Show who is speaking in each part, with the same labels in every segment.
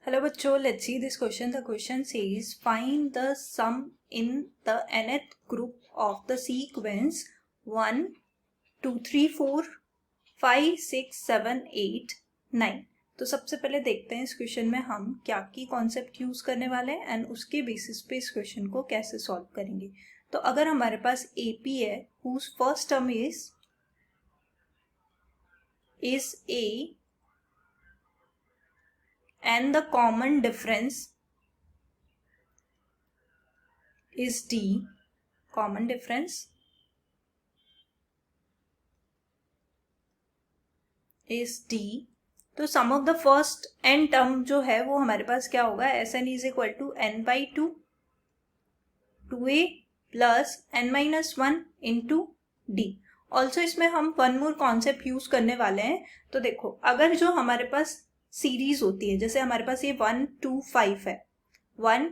Speaker 1: Hello bachcho, let's see this question. The question says find the sum in the nth group of the sequence 1, 2, 3, 4, 5, 6, 7, 8, 9. तो सबसे पहले देखते हैं इस question में हम क्या की कॉन्सेप्ट यूज करने वाले हैं एंड उसके बेसिस पे इस क्वेश्चन को कैसे सॉल्व करेंगे. तो अगर हमारे पास AP है whose first term is A and the common difference is D, common difference is D. तो sum of the first n term जो है वो हमारे पास क्या होगा, Sn is equal to n by 2a plus n minus 1 into D. Also इसमें हम वन मोर कॉन्सेप्ट यूज करने वाले हैं. तो देखो, अगर जो हमारे पास सीरीज होती है, जैसे हमारे पास ये 1 2 5 है, 1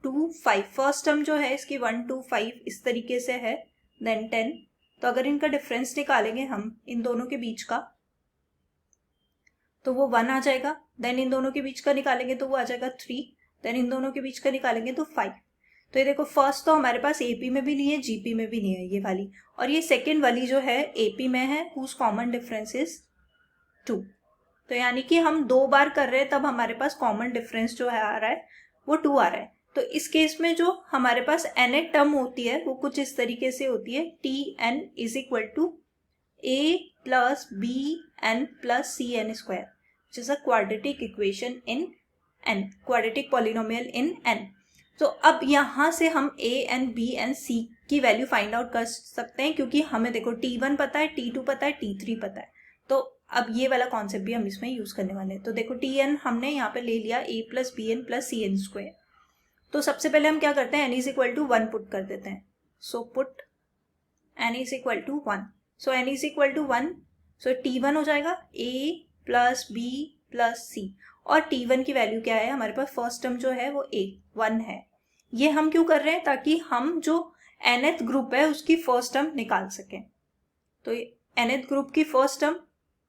Speaker 1: 2 5 फर्स्ट टर्म जो है इसकी 1 2 5 इस तरीके से है, देन 10. तो अगर इनका डिफरेंस निकालेंगे हम इन दोनों के बीच का तो वो 1 आ जाएगा. देन इन दोनों के बीच का निकालेंगे तो वो आ जाएगा 3. देन इन दोनों के बीच का निकालेंगे तो 5. तो ये देखो, फर्स्ट तो हमारे पास AP में भी नहीं है, GP में भी नहीं है ये वाली, और ये सेकेंड वाली जो है AP में है हुज कॉमन डिफरेंस इज 2. तो यानी कि हम 2 बार कर रहे हैं तब हमारे पास कॉमन डिफरेंस जो है आ रहा है वो 2 आ रहा है. तो इस केस में जो हमारे पास nth टर्म होती है वो कुछ इस तरीके से होती है, Tn is equal to A plus Bn plus Cn square, which is a quadratic equation in n, quadratic polynomial in n. तो अब यहाँ से हम a n b n c की वैल्यू फाइंड आउट कर सकते हैं, क्योंकि हमें देखो T1 पता है, T2 पता है, T3 पता है. तो अब ये वाला कॉन्सेप्ट भी हम इसमें यूज करने वाले हैं. तो देखो, Tn हमने यहाँ पे ले लिया a plus B N plus C N square. तो सबसे पहले हम क्या करते हैं, n is equal to 1 put कर देते हैं. So put n is equal to 1. So n is equal to 1. So T1 हो जाएगा a plus B plus C, और T1 की वैल्यू क्या है हमारे पास, फर्स्ट टर्म जो है वो 1 है. ये हम क्यों कर रहे हैं, ताकि हम जो nth ग्रुप है उसकी फर्स्ट टर्म निकाल सकें. तो nth ग्रुप की फर्स्ट टर्म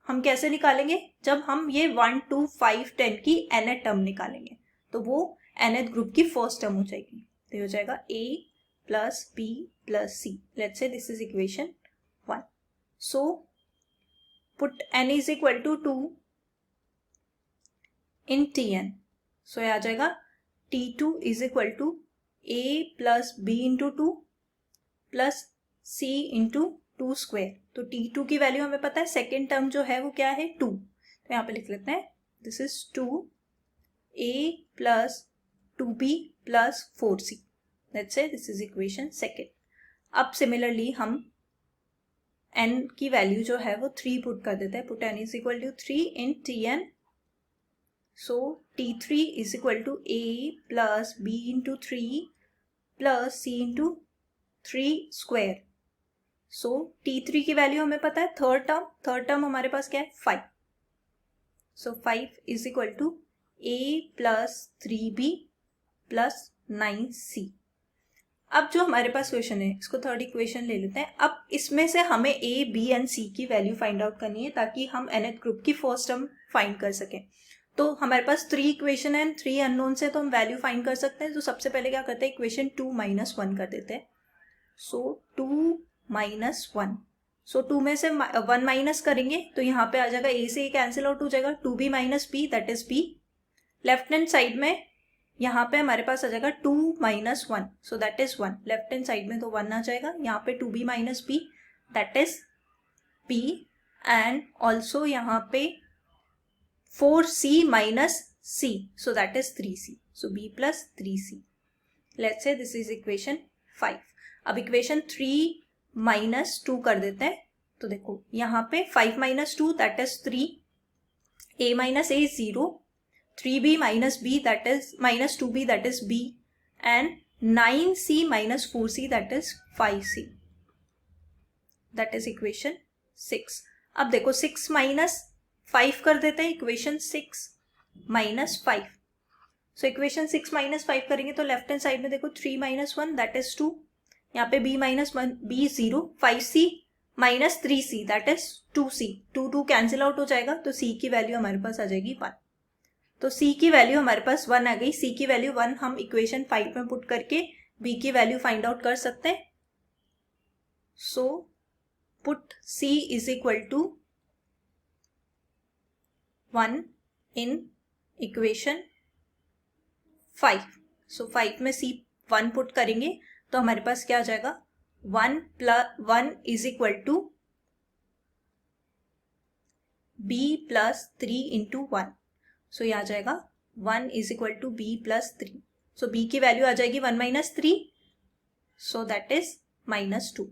Speaker 1: हम कैसे निकालेंगे, जब हम ये 1 2 5 10 की nth टर्म निकालेंगे तो वो nth ग्रुप की फर्स्ट टर्म हो जाएगी. तो हो जाएगा a plus B plus C. Let's say this is equation 1. So put n is equal to 2 in Tn. So ये आ जाएगा T2 is equal to A plus B into 2 plus C into 2 square. तो T2 की value हमें पता है, second term जो है वो क्या है 2. तो यहाँ पे लिख लेते हैं, this is 2A plus 2B plus 4C. Let's say this is equation second. अब सिमिलरली हम n की वैल्यू जो है वो 3 पुट कर देते हैं. Put n is equal to 3 in Tn. So T3 is equal to A plus B into 3 plus C into 3 square. So T3 की वैल्यू हमें पता है, थर्ड टर्म हमारे पास क्या है 5. So 5 is equal to A plus 3B plus 9C. अब जो हमारे पास क्वेश्चन है, इसको थर्ड इक्वेशन ले लेते हैं. अब इसमें से हमें A, B एंड C की वैल्यू फाइंड आउट करनी है, ताकि हम nth ग्रुप की फर्स्ट टर्म फाइंड कर सकें. तो हमारे पास 3 इक्वेशन है, 3 अननोन से तो हम वैल्यू फाइंड कर सकते हैं. तो सबसे पहले क्या करते हैं, इक्वेशन 2 माइनस 1 कर देते हैं. सो 2 माइनस 1. सो 2 में से 1 माइनस करेंगे तो यहाँ पे आ जाएगा, A से कैंसिल आउट हो जाएगा, 2B minus B that is B. Left hand side में यहाँ पे हमारे पास आ जाएगा 2 minus 1, so that is 1. Left hand side में तो 1 आ जाएगा. यहाँ पे 2B minus B that is B, and also यहाँ पे 4C minus C, so that is 3C. So B plus 3C. Let's say this is equation 5. अब equation 3 minus 2 कर देते हैं. तो देखो यहाँ पे 5 minus 2 that is 3, A minus A 0, 3B minus B that is minus 2B that is B, and 9C minus 4C that is 5C. That is equation 6. अब देखो 6 माइनस 5 कर देते हैं, equation 6 minus 5. So equation 6 minus 5 करेंगे तो left hand side में देखो 3 minus 1 that is 2, यहाँ पे B minus 1 B 0, 5C minus 3C that is 2C. 2 cancel out हो जाएगा, तो C की वैल्यू हमारे पास आ जाएगी 1. तो C की वैल्यू हमारे पास 1 आ गई। C की वैल्यू 1 हम इक्वेशन 5 में पुट करके B की वैल्यू फाइंड आउट कर सकते हैं। So put C is equal to 1 in equation 5। So 5 में C 1 पुट करेंगे तो हमारे पास क्या आ जाएगा, 1 is equal to B plus 3 into 1। So यह आ जाएगा 1 is equal to B plus 3। So B की वैल्यू आ जाएगी 1 minus 3, so that is -2।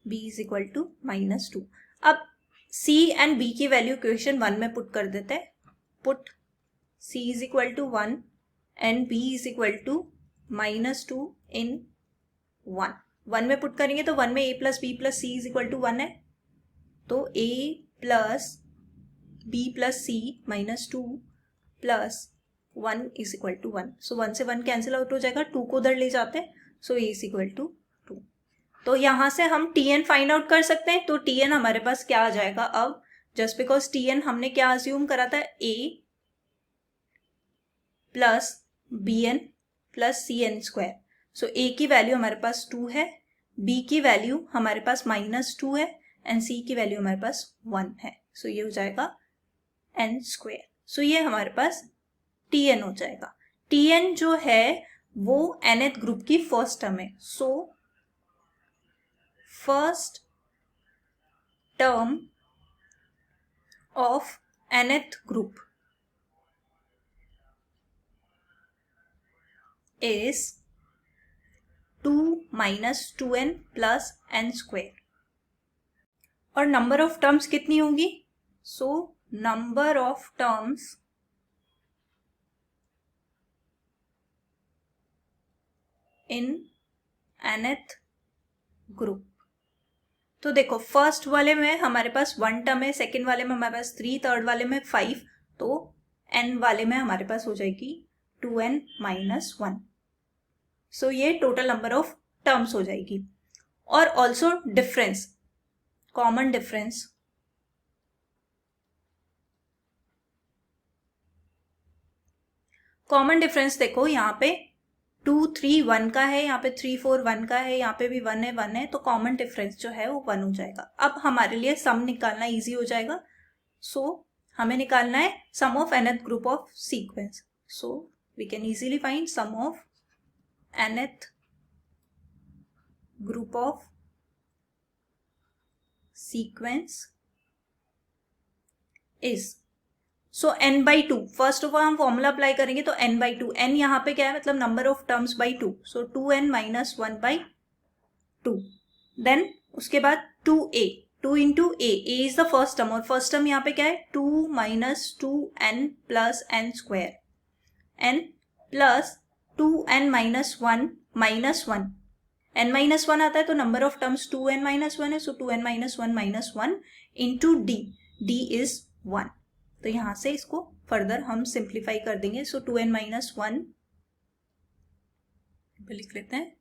Speaker 1: B is equal to -2। अब C एंड B की वैल्यू इक्वेशन 1 में पुट कर देते हैं। Put C is equal to 1 and B is equal to -2 in 1। 1 में पुट करेंगे तो 1 में A plus B plus C is equal to 1 है, तो A plus B plus C -2 plus 1 is equal to 1। So 1 से 1 कैंसिल आउट हो जाएगा, 2 को उधर ले जाते हैं, सो A इज इक्वल टू 2। तो यहां से हम Tn फाइंड आउट कर सकते हैं। तो Tn हमारे पास क्या आ जाएगा, अब जस्ट बिकॉज Tn हमने क्या अज्यूम करा था, A plus Bn plus Cn square. So A की वैल्यू हमारे पास 2 है, B की वैल्यू हमारे पास -2 है एंड C की वैल्यू हमारे पास 1 है। सो ये हो जाएगा n स्क्वायर। सो ये हमारे पास Tn हो जाएगा। Tn जो है वो nth ग्रुप की फर्स्ट टर्म है। So first term of nth group is 2 minus 2n plus n square. और नंबर ऑफ टर्म्स कितनी होगी, so number of terms in nth group. तो देखो फर्स्ट वाले में हमारे पास 1 टर्म है, सेकेंड वाले में हमारे पास 3, थर्ड वाले में 5, तो n वाले में हमारे पास हो जाएगी 2n माइनस 1। सो ये टोटल नंबर ऑफ टर्म्स हो जाएगी। और also difference, common difference, common difference देखो यहाँ पे 2 3 1 का है, यहाँ पे 3 4 1 का है, यहाँ पे भी 1 है 1 है, तो कॉमन डिफरेंस जो है वो 1 हो जाएगा। अब हमारे लिए सम निकालना इजी हो जाएगा। सो हमें निकालना है sum of nth group of sequence. So we can easily find sum of nth group of sequence is, so n by 2। First of all हम फॉर्मूला अप्लाई करेंगे तो n बाई 2, n यहाँ पे क्या है, मतलब number of terms by 2, so 2n minus 1 by 2। Then उसके बाद 2a, 2 into a is the first term, और फर्स्ट टर्म यहाँ पे क्या है 2 minus 2n plus n square, n plus 2n minus 1 minus 1, n minus 1 आता है तो number of terms 2n minus 1 है, सो 2n minus 1 minus 1 into d, d is 1। तो यहां से इसको फर्दर हम सिंप्लीफाई कर देंगे। सो 2n माइनस 1 लिख लेते हैं,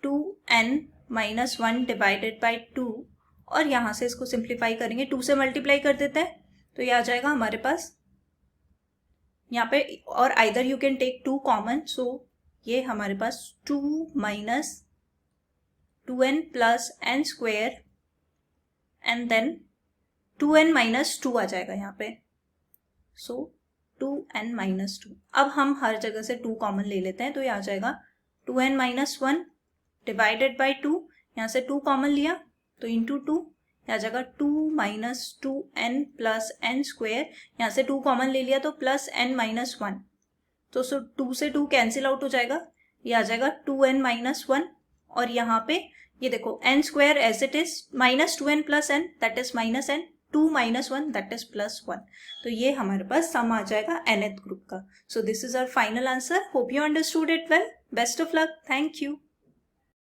Speaker 1: 2n माइनस 1 डिवाइडेड बाई 2, और यहां से इसको सिंप्लीफाई करेंगे, 2 से मल्टीप्लाई कर देते हैं तो ये आ जाएगा हमारे पास यहाँ पे, और either you can take 2 common, so ये हमारे पास 2 minus 2n plus n square and then 2n minus 2 आ जाएगा यहाँ पे, सो 2n माइनस 2। अब हम हर जगह से 2 कॉमन ले लेते हैं तो ये आ जाएगा 2n माइनस 1 डिवाइडेड बाई 2, यहाँ से 2 कॉमन लिया तो इंटू 2, आ जाएगा 2 minus 2n plus n square, यहाँ से 2 कॉमन ले लिया तो प्लस n माइनस 1, तो 2 से 2 कैंसिल आउट हो जाएगा, ये आ जाएगा 2n माइनस 1। और यहाँ पे ये देखो n square as it is minus 2n plus n that is minus n, 2 minus 1 that is plus 1। तो ये हमारे पास सम आ जाएगा nth ग्रुप का। So this is our final answer. Hope you understood it well. Best of luck. Thank you.